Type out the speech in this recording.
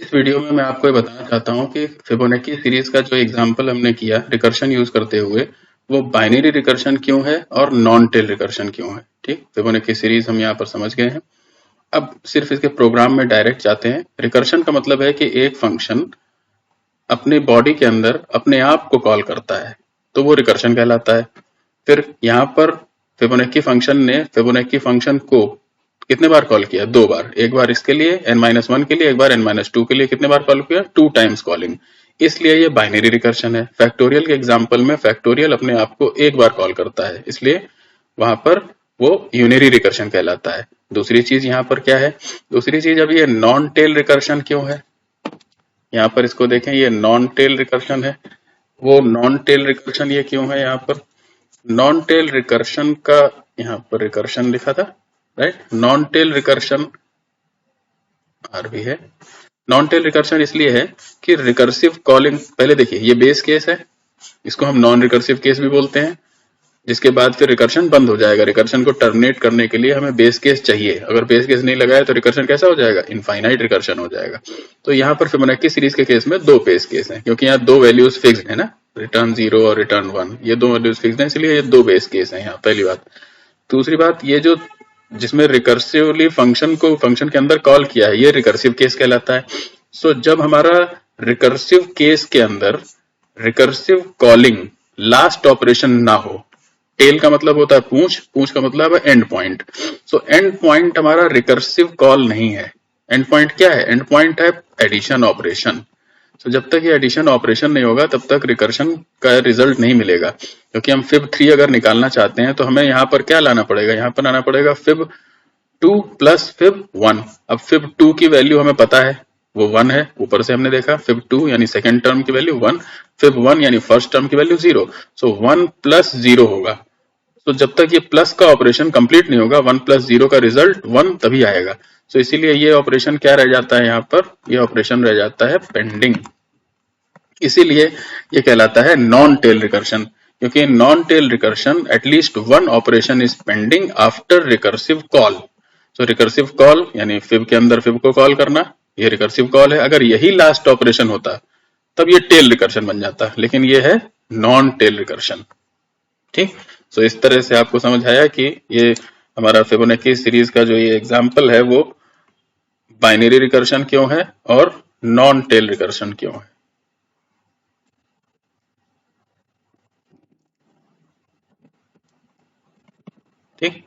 इस वीडियो में मैं आपको ये बताना चाहता हूँ कि फिबोनाची सीरीज का जो एग्जांपल हमने किया रिकर्शन यूज करते हुए, वो बाइनरी रिकर्शन क्यों है और नॉन टेल रिकर्शन क्यों है। ठीक, फिबोनाची सीरीज हम यहाँ पर समझ गए हैं। अब सिर्फ इसके प्रोग्राम में डायरेक्ट जाते हैं। रिकर्शन का मतलब है कि एक फंक्शन अपने बॉडी के अंदर अपने आप को कॉल करता है, तो वो रिकर्शन कहलाता है। फिर यहाँ पर फिबोनाची फंक्शन ने फिबोनाची फंक्शन को कितने बार कॉल किया? 2 बार। एक बार इसके लिए n-1 के लिए, एक बार n-2 के लिए। कितने बार कॉल किया? 2 टाइम्स कॉलिंग। इसलिए ये बाइनरी रिकर्शन है। फैक्टोरियल के एग्जांपल में फैक्टोरियल अपने आप को एक बार कॉल करता है, इसलिए वहां पर वो यूनिरी रिकर्शन कहलाता है। दूसरी चीज यहाँ पर क्या है? दूसरी चीज, अब ये नॉन टेल रिकर्शन क्यों है? यहाँ पर इसको देखें, ये नॉन टेल रिकर्शन है। वो नॉन टेल रिकर्शन ये क्यों है? यहाँ पर नॉन टेल रिकर्शन का यहाँ पर रिकर्शन लिखा था, राइट। नॉन टेल रिकर्शन आर भी है। नॉन टेल रिकर्शन इसलिए है कि रिकर्सिव कॉलिंग, पहले देखिए ये बेस केस है, इसको हम नॉन रिकर्सिव केस भी बोलते हैं, जिसके बाद फिर रिकर्शन बंद हो जाएगा। रिकर्शन को टर्मिनेट करने के लिए हमें बेस केस चाहिए। अगर बेस केस नहीं लगाया तो रिकर्शन कैसा हो जाएगा? इनफाइनाइट रिकर्शन हो जाएगा। तो यहाँ पर फिबोनाची सीरीज के केस में 2 बेस केस हैं, क्योंकि यहाँ 2 वैल्यूज फिक्स्ड है ना, रिटर्न 0 और रिटर्न 1, ये 2 वैल्यूज फिक्स्ड है, इसलिए ये 2 बेस केस हैं यहाँ, पहली बात। दूसरी बात, ये जो जिसमें रिकर्सिवली फंक्शन को फंक्शन के अंदर कॉल किया है, ये रिकर्सिव केस कहलाता है। सो जब हमारा रिकर्सिव केस के अंदर रिकर्सिव कॉलिंग लास्ट ऑपरेशन ना हो, टेल का मतलब होता है पूंछ, पूंछ का मतलब है and point. So and point हमारा रिकर्सिव कॉल नहीं है। एंड पॉइंट क्या है? एंड पॉइंट है एडिशन ऑपरेशन। तो जब तक ये एडिशन ऑपरेशन नहीं होगा तब तक रिकर्शन का रिजल्ट नहीं मिलेगा। क्योंकि हम फिब 3 अगर निकालना चाहते हैं तो हमें यहाँ पर क्या लाना पड़ेगा? यहाँ पर लाना पड़ेगा फिब 2 प्लस फिब 1। अब फिब 2 की वैल्यू हमें पता है, वो 1 है, ऊपर से हमने देखा। फिब 2 यानी सेकेंड टर्म की वैल्यू 1, फिब 1 यानी फर्स्ट टर्म की वैल्यू 0। सो 1 प्लस 0 होगा। तो जब तक ये प्लस का ऑपरेशन कंप्लीट नहीं होगा, 1 प्लस 0 का रिजल्ट 1 तभी आएगा। सो इसीलिए ये ऑपरेशन क्या रह जाता है? यहाँ पर ये ऑपरेशन रह जाता है पेंडिंग। इसीलिए ये कहलाता है नॉन टेल रिकर्शन, क्योंकि नॉन टेल रिकर्शन एटलीस्ट 1 operation is pending after recursive call. So recursive call यानी फिब के अंदर फिब को कॉल करना, ये रिकर्सिव कॉल है। अगर यही लास्ट ऑपरेशन होता तब ये टेल रिकर्शन बन जाता, लेकिन ये है नॉन टेल रिकर्शन। ठीक, सो इस तरह से आपको समझ आया कि ये हमारा फिबोनाची सीरीज का जो ये एग्जांपल है वो बाइनरी रिकर्शन क्यों है और नॉन टेल रिकर्शन क्यों है। ठीक।